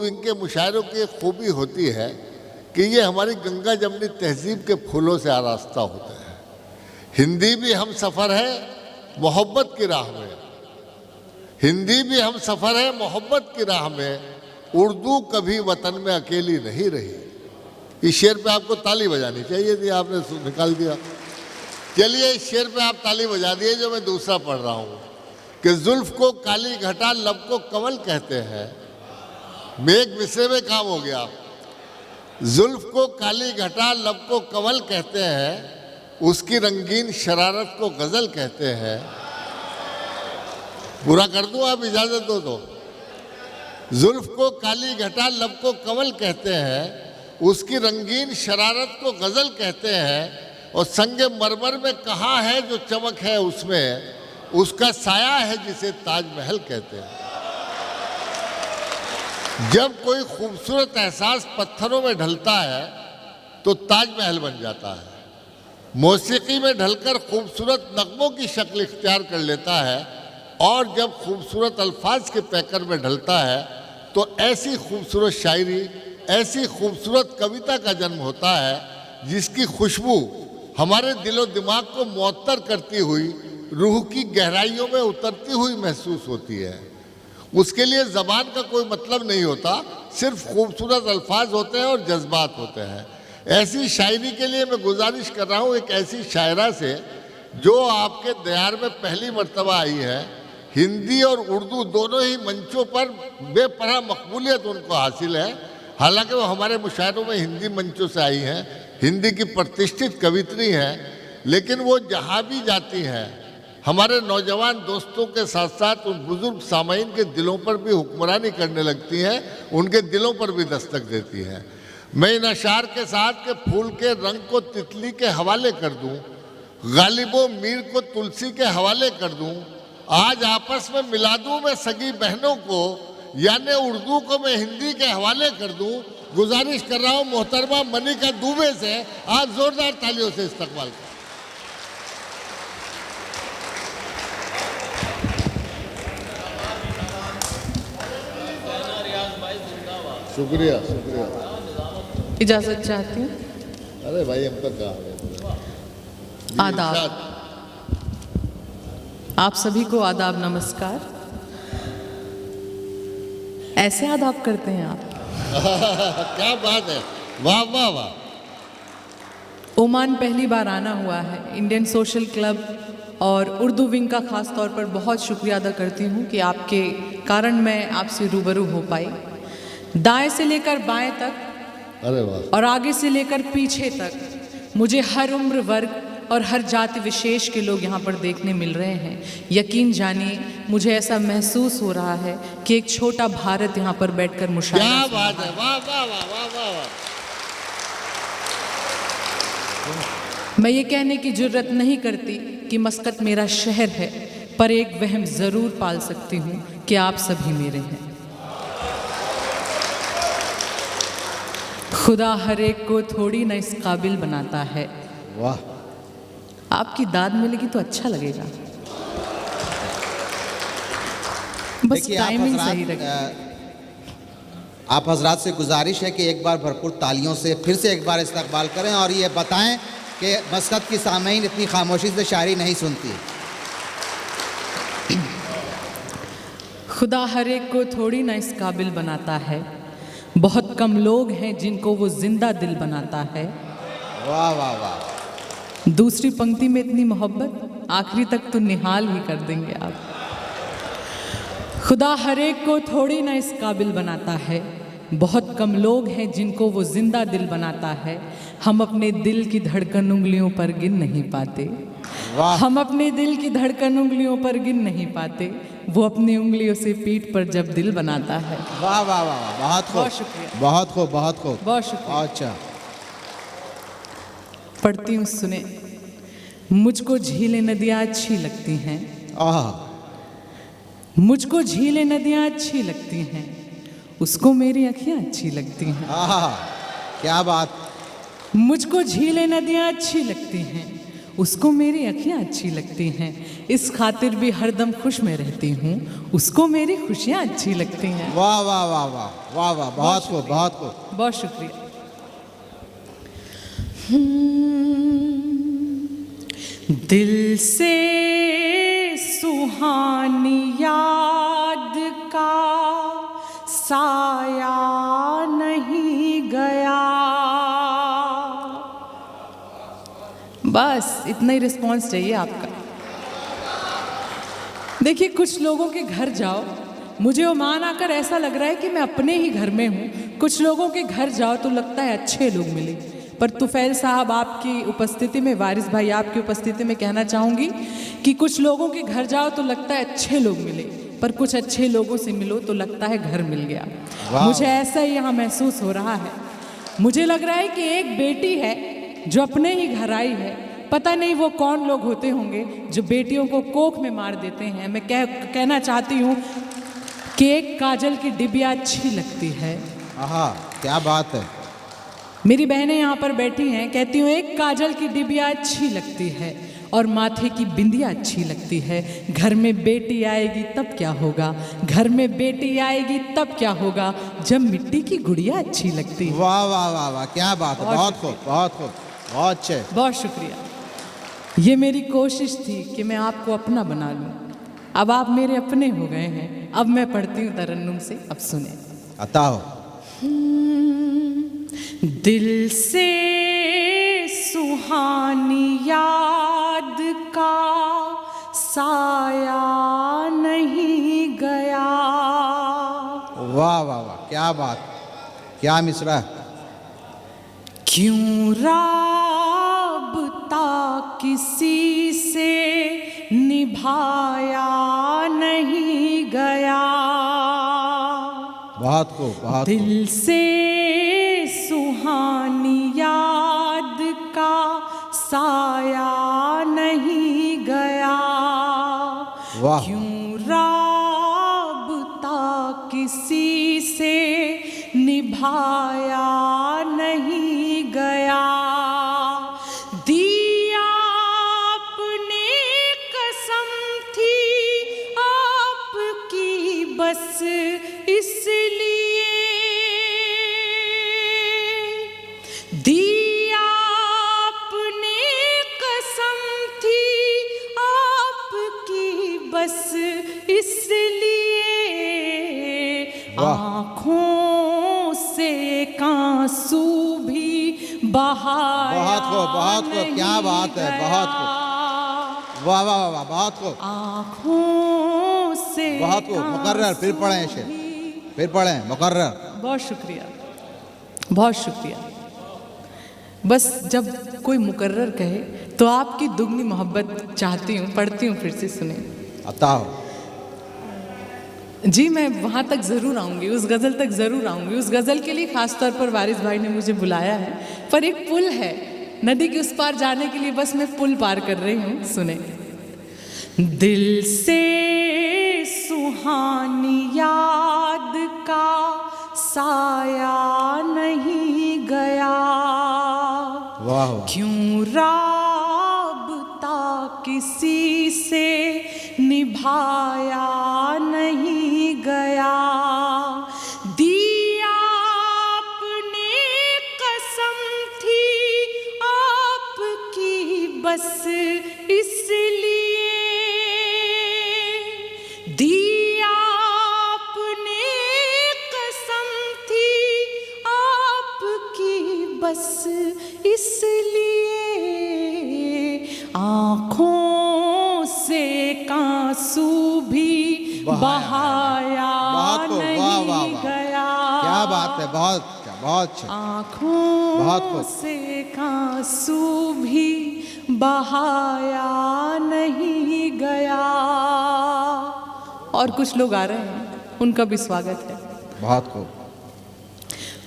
Wing के मुशायरों की एक खूबी होती है कि ये हमारी गंगा जमनी तहजीब के फूलों से आरास्ता होते हैं। हिंदी भी हम सफ़र है मोहब्बत की राह में, हिंदी भी हम सफ़र है मोहब्बत की राह में, उर्दू कभी वतन में अकेली नहीं रही। इस शेर पे आपको ताली बजानी चाहिए थी, आपने निकाल दिया। चलिए इस शेर पे आप ताली बजा दिए जो मैं दूसरा पढ़ रहा हूँ कि जुल्फ को काली घटा लब को कमल कहते हैं। मेघ मिसरे में काम हो गया। जुल्फ को काली घटा लब को कमल कहते हैं, उसकी रंगीन शरारत को गजल कहते हैं। पूरा कर दूं, आप इजाजत दो तो। जुल्फ को काली घटा लब को कमल कहते हैं, उसकी रंगीन शरारत को गजल कहते हैं। और संगे मरमर में कहाँ है जो चमक है उसमें, उसका साया है जिसे ताजमहल कहते हैं। जब कोई खूबसूरत एहसास पत्थरों में ढलता है तो ताजमहल बन जाता है। मौसीकी में ढलकर खूबसूरत नगमों की शक्ल इख्तियार कर लेता है, और जब खूबसूरत अल्फाज के पैकर में ढलता है तो ऐसी खूबसूरत शायरी, ऐसी खूबसूरत कविता का जन्म होता है जिसकी खुशबू हमारे दिलो दिमाग को मुअत्तर करती हुई रूह की गहराइयों में उतरती हुई महसूस होती है। उसके लिए ज़बान का कोई मतलब नहीं होता, सिर्फ खूबसूरत अल्फाज होते हैं और जज्बात होते हैं। ऐसी शायरी के लिए मैं गुजारिश कर रहा हूँ एक ऐसी शायरा से जो आपके दयार में पहली मर्तबा आई है। हिंदी और उर्दू दोनों ही मंचों पर बेपनाह मकबूलियत उनको हासिल है। हालांकि वो हमारे मुशायरों में हिंदी मंचों से आई हैं, हिंदी की प्रतिष्ठित कवित्री हैं, लेकिन वो जहाँ भी जाती हैं हमारे नौजवान दोस्तों के साथ साथ उन बुजुर्ग सामाईन के दिलों पर भी हुक्मरानी करने लगती हैं, उनके दिलों पर भी दस्तक देती हैं। मैं इन अशार के साथ के फूल के रंग को तितली के हवाले कर दूं, गालिबो मीर को तुलसी के हवाले कर दूं, आज आपस में मिला दूं मैं सगी बहनों को, यानी उर्दू को मैं हिंदी के हवाले कर दूं। गुजारिश कर रहा हूं मोहतरमा मनिका दुबे से, आप जोरदार तालियों से इस्तकबाल करें। शुक्रिया शुक्रिया। इजाजत चाहती हूँ। अरे भाई हम तक कहा। आदाब। आप सभी को आदाब नमस्कार। ऐसे आदाब करते हैं आप? क्या बात है, वाह वाह वाह। ओमान पहली बार आना हुआ है। इंडियन सोशल क्लब और उर्दू विंग का खास तौर पर बहुत शुक्रिया अदा करती हूँ कि आपके कारण मैं आपसे रूबरू हो पाई। दाएं से लेकर बाएं तक, अरे वाह, और आगे से लेकर पीछे तक मुझे हर उम्र वर्ग और हर जाति विशेष के लोग यहाँ पर देखने मिल रहे हैं। यकीन जानिए मुझे ऐसा महसूस हो रहा है कि एक छोटा भारत यहाँ पर बैठकर मुशायरा। क्या बात है, वाह वाह वाह वाह वाह वाह। मैं ये कहने की जुर्रत नहीं करती कि मस्कत मेरा शहर है, पर एक वहम जरूर पाल सकती हूँ कि आप सभी मेरे हैं। खुदा हर एक को थोड़ी न इस काबिल बनाता है। वाह, आपकी दाद मिलेगी तो अच्छा लगेगा। बस टाइमिंग सही रखें। आप हजरात से गुजारिश है कि एक बार भरपूर तालियों से फिर से एक बार इस्तकबाल करें और ये बताएं कि मस्कत की सामीन इतनी खामोशी से शायरी नहीं सुनती। खुदा हर एक को थोड़ी ना इस काबिल बनाता है, बहुत कम लोग हैं जिनको वो जिंदा दिल बनाता है। वाह वाह वाह। दूसरी पंक्ति में इतनी मोहब्बत, आखिरी तक तो निहाल ही कर देंगे आप। खुदा हर एक को थोड़ी ना इस काबिल बनाता है, बहुत कम लोग हैं जिनको वो जिंदा दिल बनाता है। हम अपने दिल की धड़कन उंगलियों पर गिन नहीं पाते। हम अपने दिल की धड़कन उंगलियों पर गिन नहीं पाते, वो अपनी उंगलियों से पीठ पर जब दिल बनाता है। वाह वाह वाह, बहुत खूब, बहुत शुक्रिया, बहुत खूब, बहुत खूब, बहुत शुक्रिया। अच्छा, पढ़ती हूँ, सुने। मुझको झीलें नदियाँ अच्छी लगती हैं, मुझको झीलें नदियाँ अच्छी लगती हैं, उसको मेरी अखियाँ अच्छी लगती हैं। क्या बात। मुझको झीलें नदियाँ अच्छी लगती हैं, उसको मेरी अखियाँ अच्छी लगती हैं, इस खातिर भी हरदम खुश में रहती हूँ, उसको मेरी खुशियाँ अच्छी लगती हैं। वाह वाह वाह वाह वाह वाह, बहुत खूब बहुत खूब। बहुत शुक्रिया। दिल से सुहानी याद का साया नहीं गया। बस इतना ही रिस्पॉन्स चाहिए आपका। देखिए, कुछ लोगों के घर जाओ, मुझे ओमान आकर ऐसा लग रहा है कि मैं अपने ही घर में हूँ। कुछ लोगों के घर जाओ तो लगता है अच्छे लोग मिले। पर तुफैल साहब आपकी उपस्थिति में, वारिस भाई आपकी उपस्थिति में कहना चाहूँगी कि कुछ लोगों के घर जाओ तो लगता है अच्छे लोग मिले, पर कुछ अच्छे लोगों से मिलो तो लगता है घर मिल गया। मुझे ऐसा ही यहाँ महसूस हो रहा है। मुझे लग रहा है कि एक बेटी है जो अपने ही घर आई है। पता नहीं वो कौन लोग होते होंगे जो बेटियों को कोख में मार देते हैं। मैं कहना चाहती हूँ कि एक काजल की डिबिया अच्छी लगती है। आहा, क्या बात है। मेरी बहनें यहाँ पर बैठी हैं, कहती हूँ एक काजल की डिबिया अच्छी लगती है और माथे की बिंदिया अच्छी लगती है। घर में बेटी आएगी तब क्या होगा, घर में बेटी आएगी तब क्या होगा, जब मिट्टी की गुड़िया अच्छी लगती है। वाह वाह वाह वाह, क्या बात है। बहुत खूब बहुत खूब, बहुत अच्छे। बहुत शुक्रिया। ये मेरी कोशिश थी कि मैं आपको अपना बना लूं। अब आप मेरे अपने हो गए हैं। अब मैं पढ़ती हूँ तरन्नुम से, अब सुने। अता हो। दिल से सुहानी याद का साया नहीं गया। वाह वाह वाह, क्या बात, क्या मिसरा। क्यों राबता किसी से निभाया नहीं गया। बहुत खूब बहुत खूब। दिल से सुहानी याद का साया नहीं गया। वाह। क्यों राबता किसी से निभाया नहीं गया। दिया आपने कसम थी आपकी बस इसलिए। दिया आपने कसम थी आपकी बस इसलिए। आँखों से आंसू भी बहाया। बहुत खूब बहुत खूब, क्या बात है। बहुत खूब, वाह वाह वाह, बहुत खूब। आँखों से बहुत खूब। मुकर्रर, फिर पढ़ें इसे, फिर पढ़ें मुकर्रर। बहुत शुक्रिया, बहुत शुक्रिया। बस जब कोई मुकर्रर कहे तो आपकी दुगनी मोहब्बत चाहती हूँ। पढ़ती हूँ, फिर से सुने। अता हो। जी, मैं वहाँ तक ज़रूर आऊँगी, उस गज़ल तक ज़रूर आऊँगी। उस गज़ल के लिए ख़ास तौर पर वारिस भाई ने मुझे बुलाया है। पर एक पुल है, नदी के उस पार जाने के लिए बस मैं पुल पार कर रही हूँ। सुने। दिल से सुहानी याद का साया नहीं गया। वाह। क्यों राबता किसी से निभाया नहीं गया। दिया आपने कसम थी आपकी बस इसलिए। दिया आपने कसम थी आपकी बस इसलिए। आँखों से आंसू भी बहाया नहीं गया। क्या बात है, बहुत बहुत अच्छा। आँखों से आंसू भी बहाया नहीं गया। और कुछ लोग आ रहे हैं, उनका भी स्वागत है। बहुत खूब।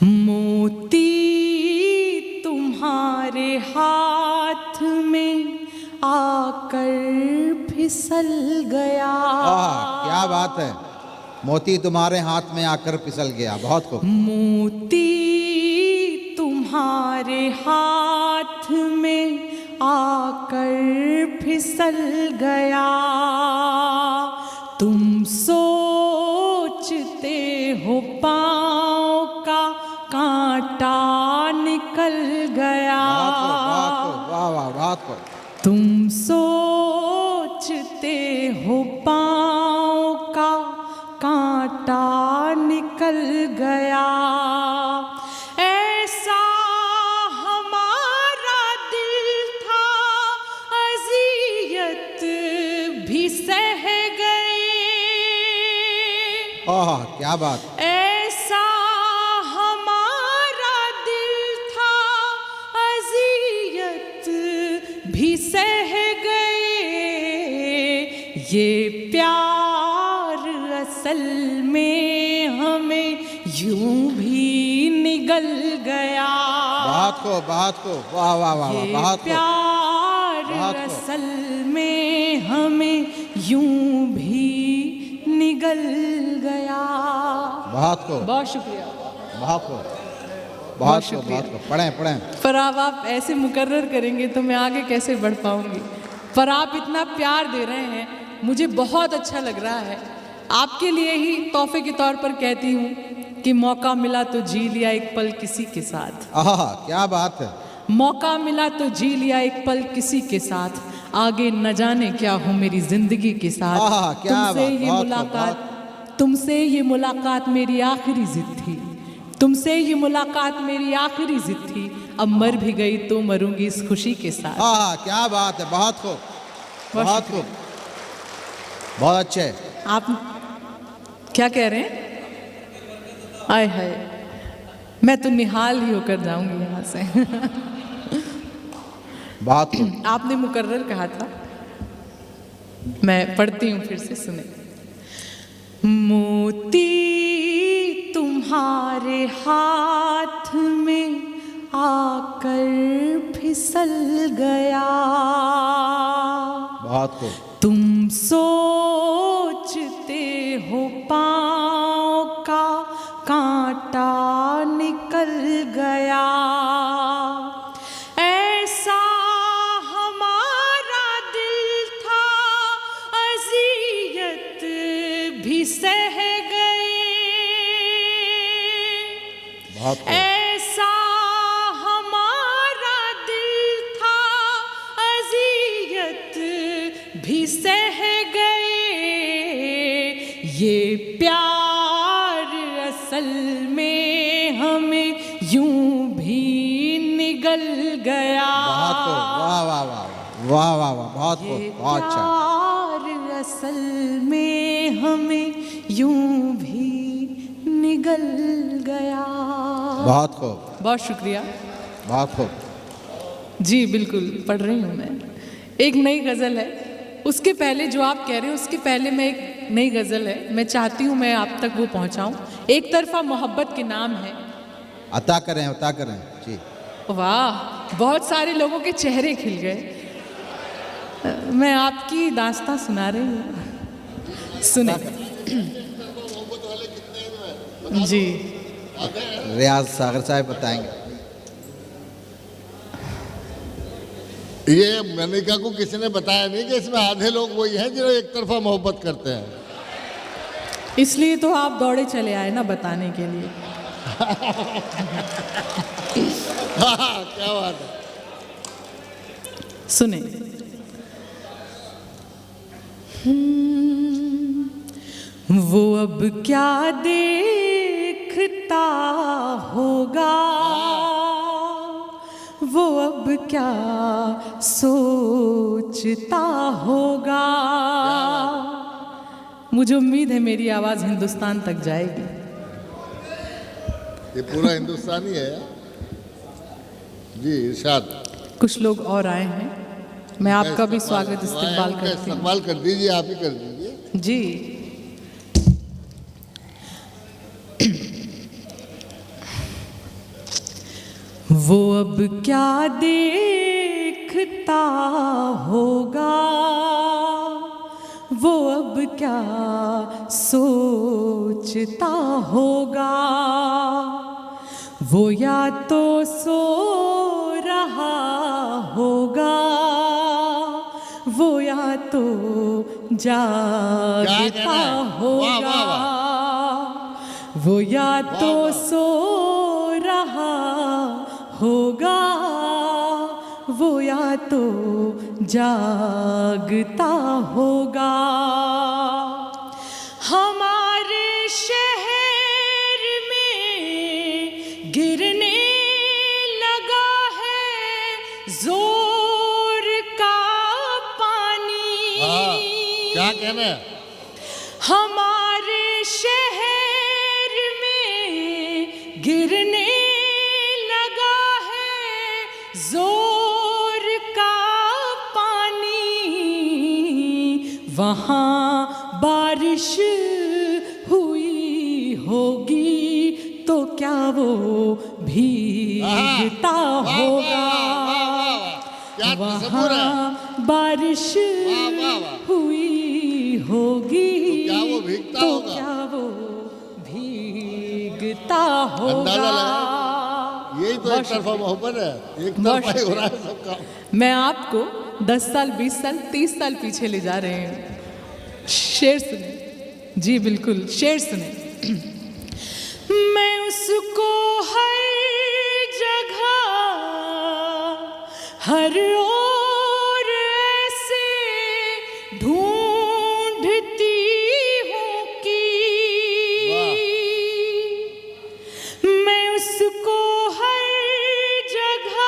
मोती तुम्हारे हाथ में आकर फिसल गया। क्या बात है। मोती तुम्हारे हाथ में आकर फिसल गया। बहुत खूब। मोती तुम्हारे हाथ में आकर फिसल गया। तुम सोचते हो पाँव का कांटा निकल गया। वाह वाह बात को। तुम सोचते हो पाँव का कांटा निकल गया। ऐसा हमारा दिल था, अज़ियत भी सह गए। ओह क्या बात। ऐसा हमारा दिल था, अज़ियत भी सह गए। ये प्यार असल में हमें यूं भी निगल गया। बात को वाह वाह वाह ये बात को। प्यार बात को। असल में हमें यूं भी निगल गया। बात को बहुत शुक्रिया। बात को बहुत शुक्रिया। पढ़ें। पर अब आप ऐसे मुकर्रर करेंगे तो मैं आगे कैसे बढ़ पाऊंगी। पर आप इतना प्यार दे रहे हैं, मुझे बहुत अच्छा लग रहा है। आपके लिए ही तोहफे के तौर पर कहती हूँ कि मौका मिला तो जी लिया एक पल किसी के साथ। आहा क्या बात है। मौका मिला तो जी लिया एक पल किसी के साथ, आगे न जाने क्या हो मेरी जिंदगी के साथ। आहा, क्या तुमसे बात, ये बहुत मुलाकात, तुमसे ये मुलाकात मेरी आखिरी जिद थी। तुमसे ये मुलाकात मेरी आखिरी जिद थी। अब मर भी गई तो मरूंगी इस खुशी के साथ। आहा क्या बात है। बहुत खूब बहुत खूब बहुत अच्छे। आप क्या कह रहे हैं? आय हाय, मैं तो निहाल ही होकर जाऊंगी यहाँ से। बहुत खूब। आपने मुकर्रर कहा था, मैं पढ़ती हूँ फिर से, सुने। मोती तुम्हारे हाथ में आकर फिसल गया। बहुत खूब। तुम सोचते हो पाँव का कांटा निकल गया। ऐसा हमारा दिल था, अज़ियत भी सह गए। बहुत खूब। ऐसा हमारा दिल था, अज़ियत भी सह गए। ये प्यार असल में हमें यूं भी निगल गया। बहुत खूब। वाह वाह वाह वाह वाह वाह बहुत ये खूब बहुत अच्छा। प्यार असल में हमें यूं भी निगल गया। बहुत खूब बहुत शुक्रिया। बहुत खूब। जी बिल्कुल, पढ़ रही हूँ मैं। एक नई गज़ल है, उसके पहले जो आप कह रहे हो उसके पहले मैं एक नई गज़ल है, मैं चाहती हूँ मैं आप तक वो पहुँचाऊँ। एक तरफा मोहब्बत के नाम है। अता करें जी। वाह, बहुत सारे लोगों के चेहरे खिल गए। मैं आपकी दास्तां सुना रही हूँ, सुने। जी रियाज सागर साहब बताएंगे। ये मनिका को किसी ने बताया नहीं कि इसमें आधे लोग वही हैं जो एक तरफा मोहब्बत करते हैं। इसलिए तो आप दौड़े चले आए ना बताने के लिए। हाँ क्या बात है। सुने। वो अब क्या देखता होगा, वो अब क्या सोचता होगा। मुझे उम्मीद है मेरी आवाज़ हिंदुस्तान तक जाएगी। ये पूरा हिंदुस्तानी है जी। इरशाद। कुछ लोग और आए हैं, मैं आपका भी स्वागत इस्तकबाल करती हूँ। इस्तकबाल कर दीजिए, आप ही कर दीजिए जी। वो अब क्या देखता होगा, वो अब क्या सोचता होगा। वो या तो सो रहा होगा, वो जागता वाह, होगा, वाह, वो या तो वाह। सो रहा होगा, वो या तो जागता होगा। हमारे शहर में गिरने लगा है जोर का पानी। क्या कहना है? हमारे शहर में गिरने लगा है जोर का पानी। वहाँ बारिश हुई होगी तो क्या वो भीगता होगा। क्या तस्वीर है? वहाँ बारिश वाह, वाह, वाह। हुई होगी क्या वो भीगता तो होगा? क्या वो भीगता अंदाजा होगा। लगाओ। यही तो बहुत एक तरफा शुक्रिया। मोहब्बत है, एक बहुत तरफा ही हो रहा है सब काम। मैं आपको 10 साल 20 साल 30 साल पीछे ले जा रहे हैं। शेर सुने, जी बिल्कुल शेर सुने। मैं उसको हर जगह हर ओर ऐसे ढूंढती हूँ कि मैं उसको हर जगह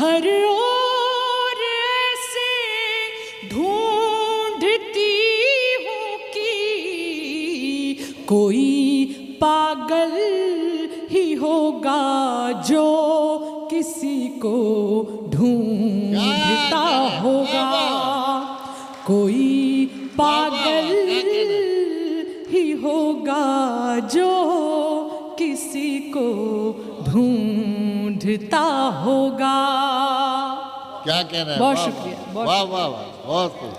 हर ओर ऐसे ढूंढती हूँ कि कोई पागल ही होगा जो किसी को ढूंढता होगा। कोई पागल ही होगा जो किसी को ढूंढता होगा। क्या कहना है? बहुत वाह, शुक्रिया, वाह, बहुत वाह वाह वाह, बहुत खूब।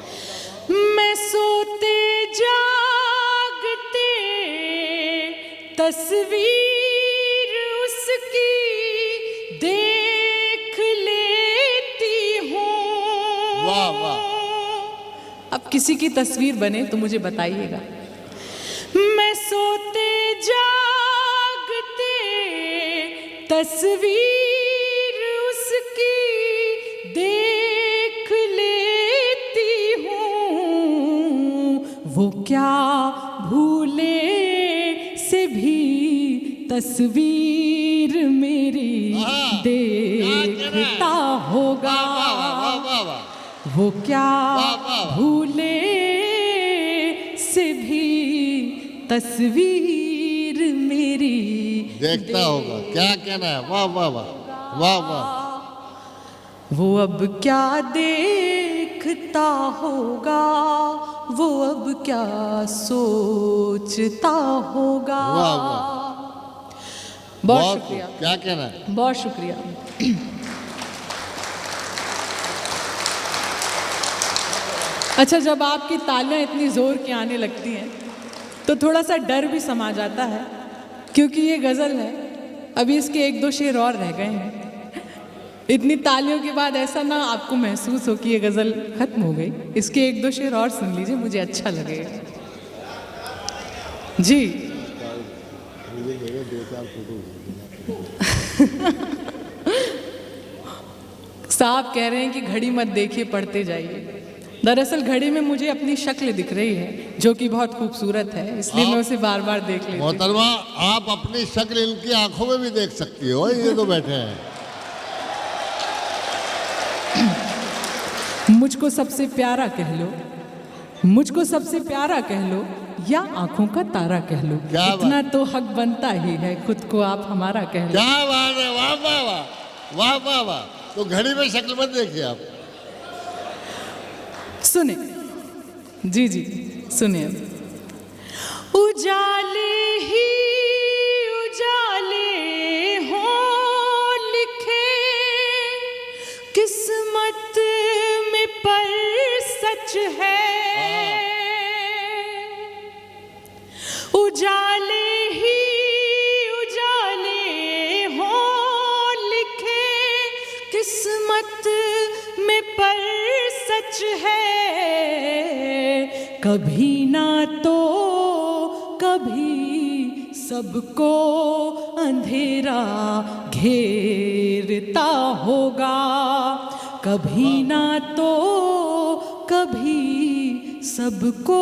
मैं सोते जागते तस्वीर उसकी देख लेती हूँ। वाह, वाह। अब किसी की तस्वीर बने तो मुझे बताइएगा। मैं सोते जागते तस्वीर उसकी देख लेती हूँ। वो क्या भूले से भी तस्वीर मेरी देखता होगा। वाह वाह वाह वाह। वो क्या वाह, वाह। भूले से भी तस्वीर मेरी देखता होगा। क्या कहना है? वाह वाह वाह वाह वाह। वो अब क्या देखता होगा, वो अब क्या सोचता होगा। वाह, बहुत बहुत शुक्रिया, खूब। क्या कहना है? बहुत शुक्रिया। अच्छा, जब आपकी तालियां इतनी जोर की आने लगती हैं तो थोड़ा सा डर भी समा जाता है, क्योंकि ये गज़ल है। अभी इसके 1-2 शेर और रह गए हैं। इतनी तालियों के बाद ऐसा ना आपको महसूस हो कि ये गज़ल खत्म हो गई। इसके 1-2 शेर और सुन लीजिए, मुझे अच्छा लगेगा। जी साहब कह रहे हैं कि घड़ी मत देखिए, पढ़ते जाइए। दरअसल घड़ी में मुझे अपनी शक्ल दिख रही है जो कि बहुत खूबसूरत है, इसलिए मैं उसे बार बार देख लेती हूँ। मोहतरमा, आप अपनी शक्ल इनकी आंखों में भी देख सकती हो। ये तो बैठे हैं। मुझको सबसे प्यारा कह लो, मुझको सबसे प्यारा कह लो, या आंखों का तारा कह लो। क्या बात। इतना तो हक बनता ही है, खुद को आप हमारा कह लो। क्या बात है। वाह वाह वाह वाह वाह वाह। तो घड़ी में शक्ल मत देखिए आप। सुने, जी जी सुने। उजाले ही उजाले हों लिखे किस्मत में, पर सच है। उजाले ही उजाले हों लिखे किस्मत में, पर सच है। कभी ना तो कभी सबको अंधेरा घेरता होगा, कभी ना तो कभी सबको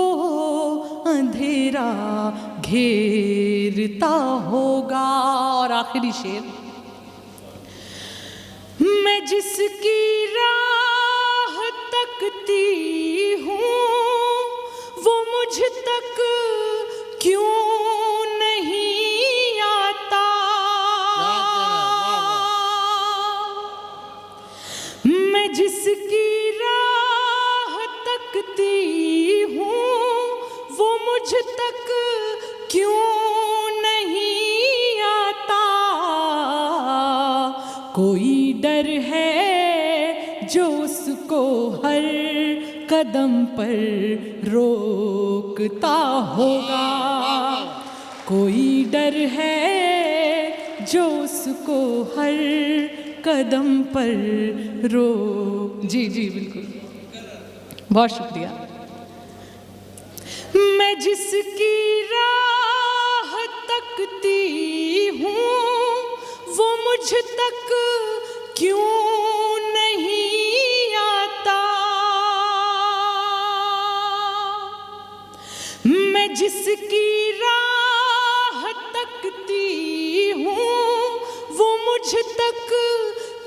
अंधेरा घेरता होगा। और आखिरी शेर, मैं जिसकी राह तकती हूँ वो मुझ तक क्यों नहीं आता, मैं जिसकी राह तकती हूँ वो मुझ तक क्यों नहीं आता, कोई डर है जो उसको हर कदम पर रोकता होगा, कोई डर है जो उसको हर कदम पर जी जी बिल्कुल, बहुत शुक्रिया। मैं जिसकी राह तकती हूँ वो मुझ तक क्यों नहीं आता, मैं जिसकी राह तकती हूँ वो मुझ तक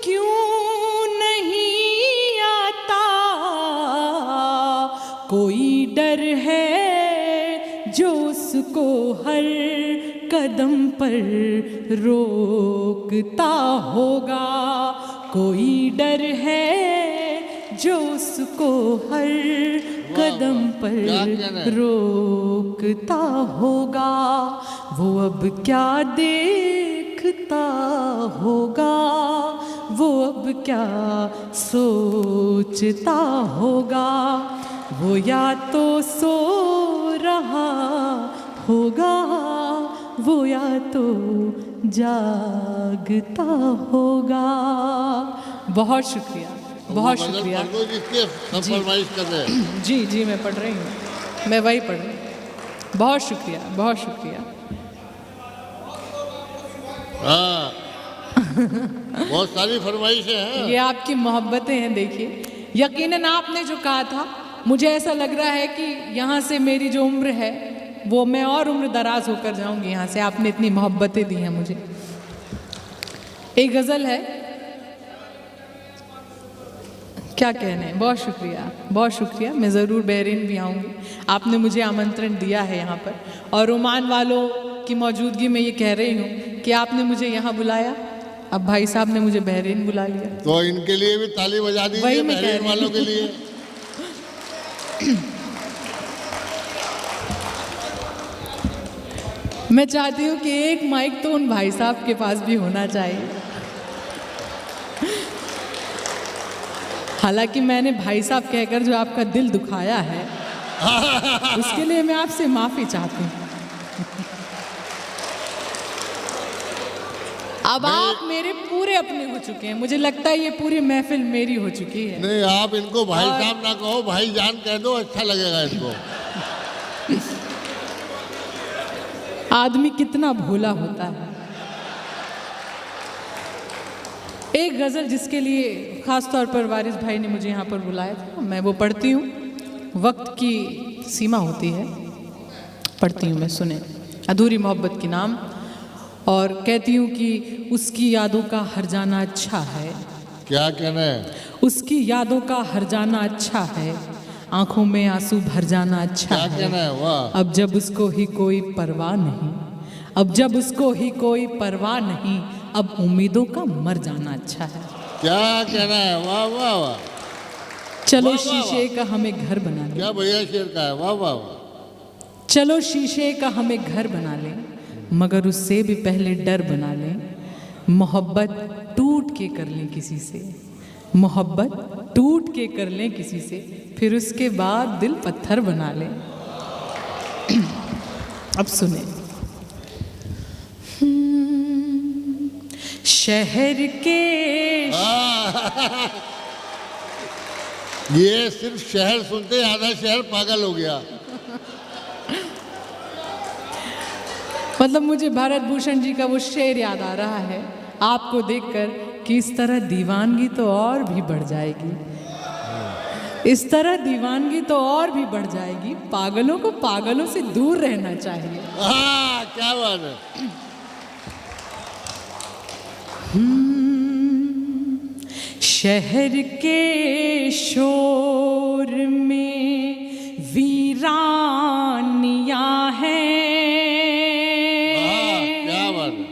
क्यों नहीं आता, कोई डर है जो उसको हर कदम पर रोकता होगा, कोई डर है जो उसको हर कदम पर रोकता होगा, वो अब क्या देखता होगा, वो अब क्या सोचता होगा, वो या तो सो रहा होगा वो या तो जागता होगा। बहुत शुक्रिया, बहुत शुक्रिया। जी जी मैं पढ़ रही हूँ, मैं वही पढ़ रही हूँ। बहुत शुक्रिया, बहुत शुक्रिया। हाँ बहुत सारी फरमाइशें हैं। ये आपकी मोहब्बतें हैं। देखिए यकीनन आपने जो कहा था, मुझे ऐसा लग रहा है कि यहाँ से मेरी जो उम्र है वो मैं और उम्र दराज होकर जाऊंगी यहाँ से। आपने इतनी मोहब्बतें दी हैं मुझे। एक गज़ल है, क्या कहने हैं। बहुत शुक्रिया, बहुत शुक्रिया। मैं ज़रूर बहरीन भी आऊँगी, आपने मुझे आमंत्रण दिया है यहाँ पर, और ओमान वालों की मौजूदगी में ये कह रही हूँ कि आपने मुझे यहाँ बुलाया, अब भाई साहब ने मुझे बहरीन बुला लिया, तो इनके लिए भी ताली बजा दीजिए, बहरीन वालों के लिए। मैं चाहती हूँ कि एक माइक तो उन भाई साहब के पास भी होना चाहिए। हालांकि मैंने भाई साहब कहकर जो आपका दिल दुखाया है उसके लिए मैं आपसे माफी चाहती हूँ। अब आप मेरे पूरे अपने हो चुके हैं, मुझे लगता है ये पूरी महफिल मेरी हो चुकी है। नहीं आप इनको भाई साहब ना कहो, भाई जान कह दो, अच्छा लगेगा इनको। आदमी कितना भोला होता है। एक गज़ल जिसके लिए ख़ास तौर पर वारिस भाई ने मुझे यहाँ पर बुलाया था, मैं वो पढ़ती हूँ। वक्त की सीमा होती है, पढ़ती हूँ मैं, सुने। अधूरी मोहब्बत के नाम, और कहती हूँ कि उसकी यादों का हर जाना अच्छा है। क्या कहना है? उसकी यादों का हर जाना अच्छा है, आंखों में आंसू भर जाना अच्छा क्या कहना है? वाह। अब जब उसको ही कोई परवाह नहीं, अब जब उसको ही कोई परवाह नहीं, अब उम्मीदों का मर जाना अच्छा है। क्या कहना है? वाह वाह वाह। चलो वाह, वाह, शीशे का हमें घर बना ले, क्या भैया शेर का है। वाह वाह वाह। चलो शीशे का हमें घर बना ले, मगर उससे भी पहले डर बना लें। मोहब्बत टूट के कर लें किसी से, मोहब्बत टूट के कर लें किसी से, फिर उसके बाद दिल पत्थर बना लें। अब सुने। शहर के ये सिर्फ शहर सुनते आधा शहर पागल हो गया। मतलब मुझे भारत भूषण जी का वो शेर याद आ रहा है आपको देखकर कि इस तरह दीवानगी तो और भी बढ़ जाएगी, इस तरह दीवानगी तो और भी बढ़ जाएगी। पागलों को पागलों से दूर रहना चाहिए। हाँ, क्या बात है। शहर के शोर में वीरानियां हैं, क्या बात है।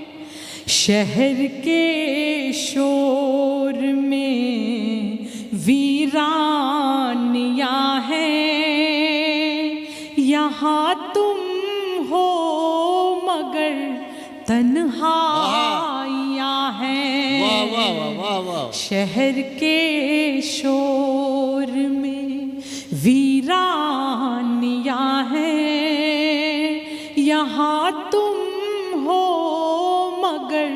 शहर के शोर में वीरानियां हैं। यहाँ तुम हो मगर तन्हाइयां हैं। वाह वाह वाह वाह वाह। शहर के शोर में वीरानियां हैं। यहाँ तुम हो मगर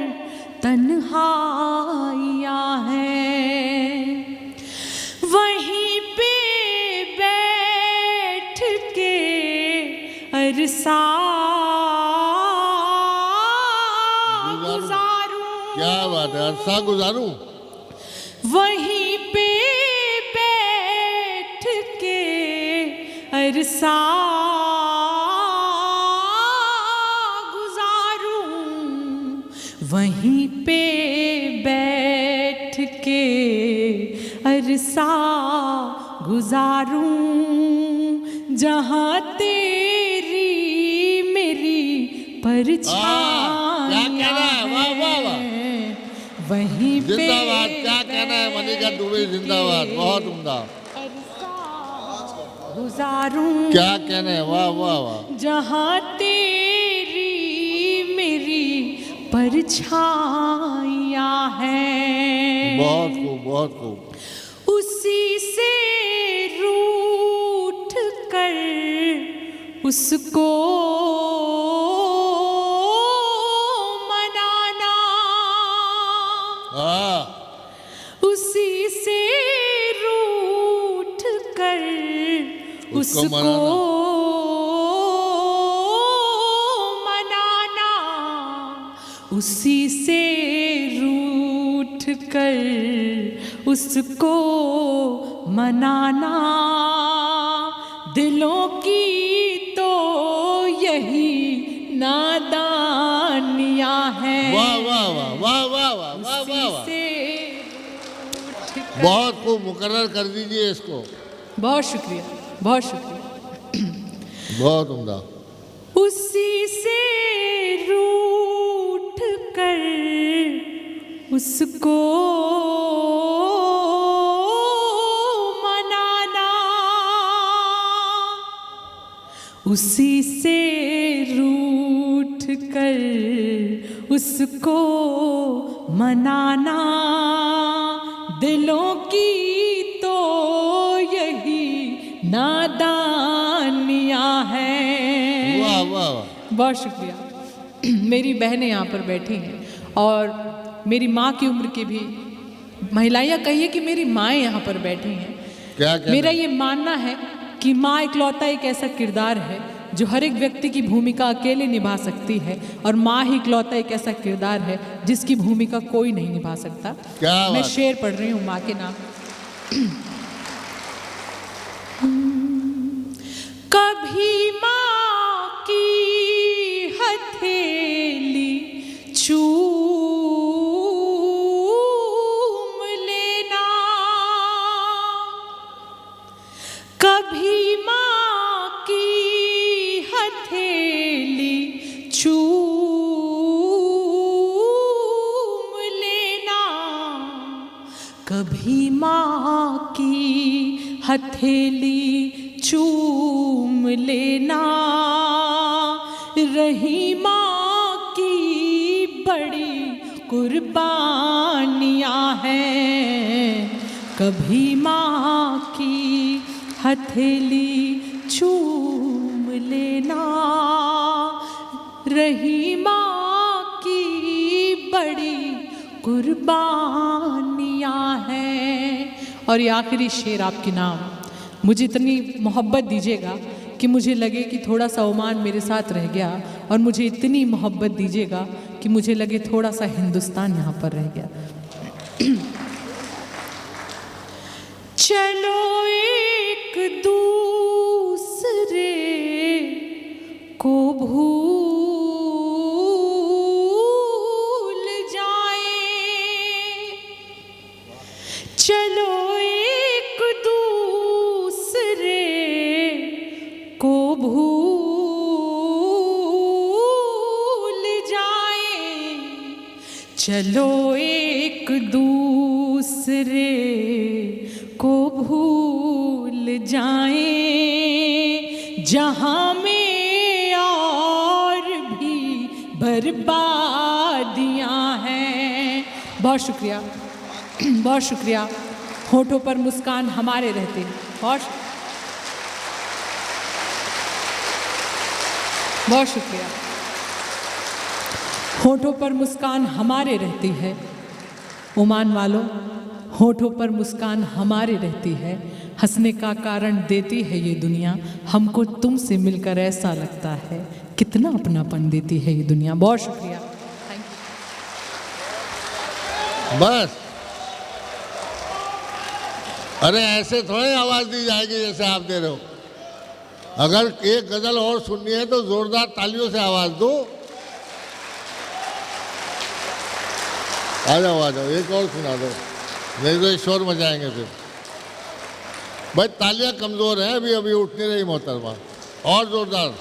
तन्हाइयां हैं। वहीं पे बैठ के अरसा गुजारूं। क्या बात है, अरसा गुजारूं। वहीं पे बैठ के अरसा गुजारूं। वहीं पे बैठ के अरसा गुजारूं। जहाँ तेरी मेरी परछाइयां क्या कहना है, वाह वाह वाह। वहीं पे जिंदाबाद, क्या कहना है मनिका दुबे, जिंदाबाद, बहुत उम्दा। गुजारूं, क्या कहना है, वाह वाह वाह। जहाँ तेरी मेरी परछाइयां हैं। बहुत खूब, बहुत खूब। उसी से रूठ कर उसको मनाना। हाँ, उसी से रूठ कर उसको मनाना। उसी से रूठ कर उसको मनाना। दिलों की तो यही नादानियां हैं। वाह वाह वाह वाह वाह वाह वाह वाह वाह। बहुत खूब, मुकर्रर कर दीजिए इसको। बहुत शुक्रिया, बहुत शुक्रिया। बहुत उम्दा। उसी से रूठ कर उसको मनाना। उसी से रूठ कर उसको मनाना। दिलों की तो यही नादानियां हैं। वाह वाह वाह। बहुत शुक्रिया। मेरी बहनें यहाँ पर बैठी हैं और मेरी माँ की उम्र की भी महिलाएं, कहिए कि मेरी माएँ यहाँ पर बैठी हैं। क्या कहना मेरा है? ये मानना है कि माँ इकलौता एक ऐसा किरदार है जो हर एक व्यक्ति की भूमिका अकेले निभा सकती है, और माँ ही इकलौता एक ऐसा किरदार है जिसकी भूमिका कोई नहीं निभा सकता। क्या मैं बात। शेर पढ़ रही हूँ माँ के नाम। कभी माँ की हथेली चूम लेना। कभी माँ की हथेली चूम लेना। कभी माँ की हथेली चूम लेना। रही माँ की बड़ी कुर्बानियाँ हैं। कभी माँ की हथेली चूम लेना। रही माँ की बड़ी कुर्बानियाँ हैं। और ये आखिरी शेर आपके नाम। मुझे इतनी मोहब्बत दीजिएगा कि मुझे लगे कि थोड़ा सा ओमान मेरे साथ रह गया और मुझे इतनी मोहब्बत दीजिएगा कि मुझे लगे थोड़ा सा हिंदुस्तान यहाँ पर रह गया। चलो एक दूसरे को भूल जाए, चलो एक दूसरे को भूल जाए, चलो एक दूसरे को भूल जाएं, जहां में और भी बर्बादियां हैं। बहुत शुक्रिया, बहुत शुक्रिया। होठों पर मुस्कान हमारे रहते हैं। बहुत शुक्रिया। होठों पर मुस्कान हमारे रहती है ओमान वालों, होठों पर मुस्कान हमारे रहती है, हंसने का कारण देती है ये दुनिया, हमको तुमसे मिलकर ऐसा लगता है कितना अपनापन देती है ये दुनिया। बहुत शुक्रिया, थैंक यू। बस, अरे ऐसे थोड़े आवाज दी जाएगी जैसे आप दे रहे हो। अगर एक गजल और सुननी है तो जोरदार तालियों से आवाज दो। आ जाओ, एक और सुना दो, नहीं तो शोर मचाएंगे फिर। भाई तालियां कमजोर हैं, अभी अभी उठ नहीं रही मोहतरमा, और जोरदार।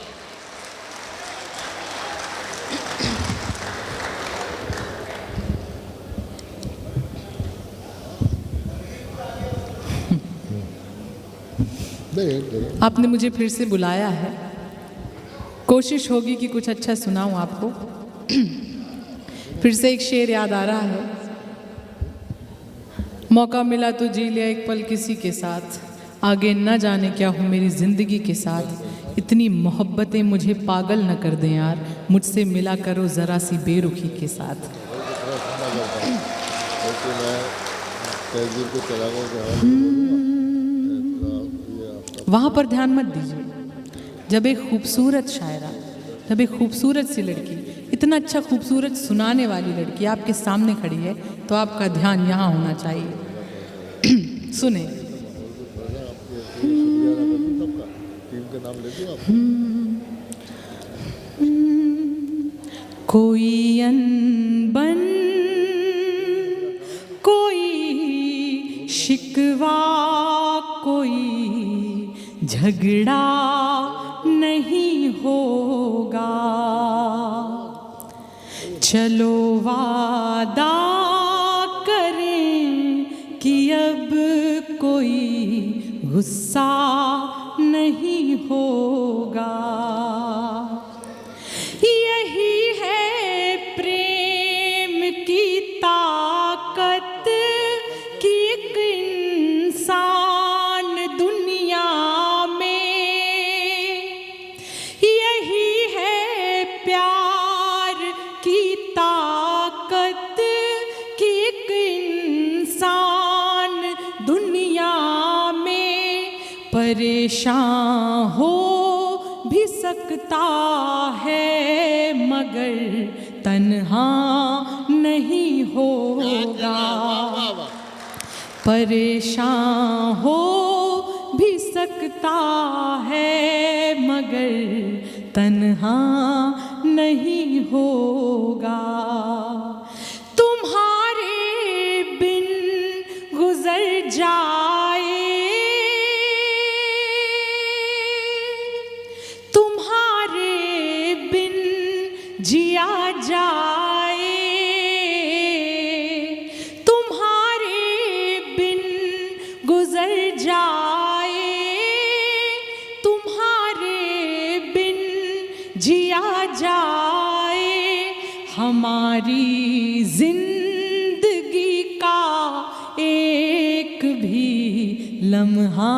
आपने मुझे फिर से बुलाया है, कोशिश होगी कि कुछ अच्छा सुनाऊं आपको। फिर से एक शेर याद आ रहा है, मौका मिला तो जी लिया एक पल किसी के साथ, आगे न जाने क्या हूँ मेरी ज़िंदगी के साथ, इतनी मोहब्बतें मुझे पागल न कर दें यार, मुझसे मिला करो ज़रा सी बेरुखी के साथ। वहाँ पर ध्यान मत दीजिए। जब एक खूबसूरत शायरा, जब एक खूबसूरत सी लड़की, इतना अच्छा खूबसूरत सुनाने वाली लड़की आपके सामने खड़ी है तो आपका ध्यान यहाँ होना चाहिए। सुने। कोई अनबन, कोई शिकवा, कोई झगड़ा नहीं होगा, चलो वादा करें कि अब कोई गुस्सा नहीं होगा। यही है प्रेम की ताकत कि एक इंसान दुनिया में, यही है प्यार की ताकत कि एक इंसान दुनिया में परेशान हो भी सकता है मगर तन्हा नहीं होगा, परेशान हो भी सकता है मगर तन्हा नहीं होगा। तुम्हारे बिन गुजर जाए, तुम्हारे बिन जिया जाए, तुम्हारे बिन गुजर जाए, तुम्हारे बिन जिया जाए, हमारी जिंदगी का एक भी लम्हा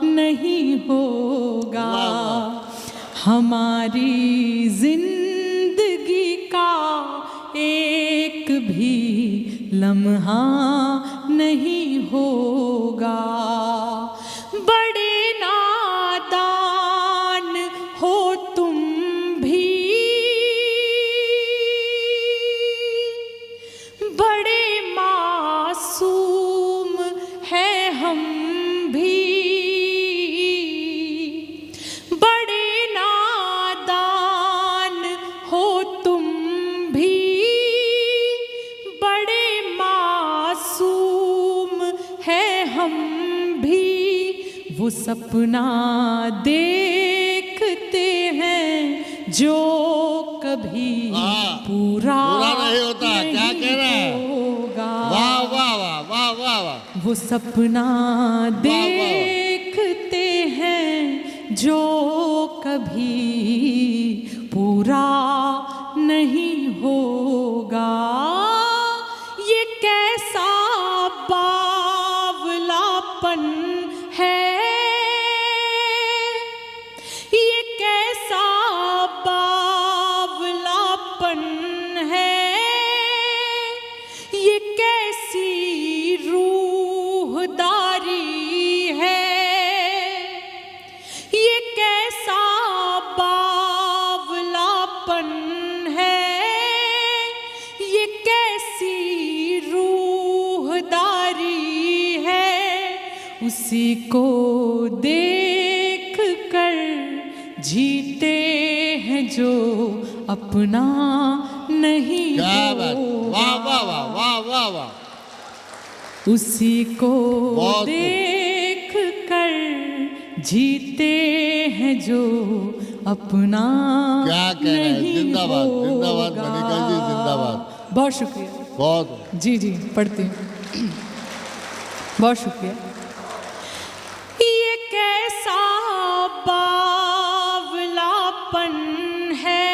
नहीं होगा, हमारी जिंदगी का एक भी लम्हा नहीं होगा। बड़े नादान वो सपना देखते हैं जो कभी पूरा नहीं होता। क्या कह रहा है? होगा। वाह वाह वाह वाह वाह वाह। वो सपना देखते हैं जो कभी पूरा नहीं होगा। ये कैसा बावलापन है, ये कैसा बावलापन है, ये कैसी रूहदारी है, ये कैसा बावलापन है, ये कैसी रूहदारी है। उसी को देख कर जीते हैं जो अपना नहीं क्या बात। होगा। वाह वाह वाह वाह वाह वाह। उसी को बहुत देख कर जीते हैं जो अपना क्या कह रहे हैं? नहीं जिंदाबाद जिंदाबाद होगा। मनिका जी जिंदाबाद। बहुत शुक्रिया। बहुत। जी जी पढ़ती हूँ। बहुत शुक्रिया। ये कैसा बावलापन है,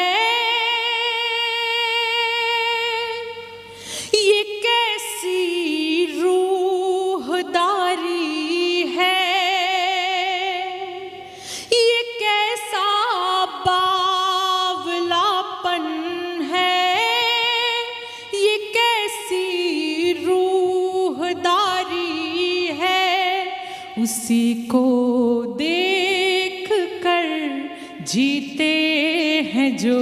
ये कैसी रूहदारी है, ये कैसा बावलापन है, ये कैसी रूहदारी है। उसी को देख कर जीते हैं जो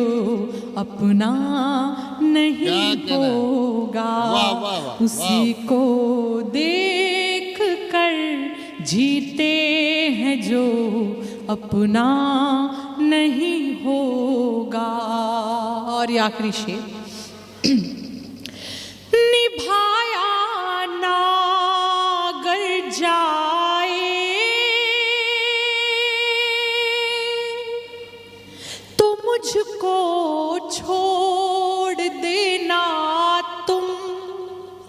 अपना नहीं क्या कहना है? होगा। वाह, वाह, वाह, उसी को देख कर जीते हैं जो अपना नहीं होगा। और ये आखिरी शेर। निभाया नागर जाए तो मुझको छोड़ देना तुम।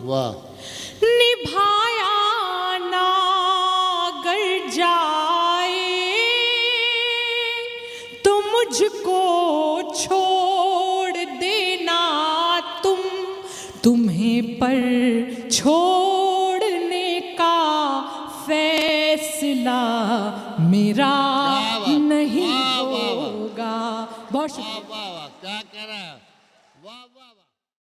वाह। निभाया नागर जाए तो मुझको छोड़ देना तुम। तुम्हें पर छोड़ने का फैसला मेरा क्या बात। नहीं वाह, वाह, वाह। होगा। बहुत शुक्रिया। वाह वाह वाह। क्या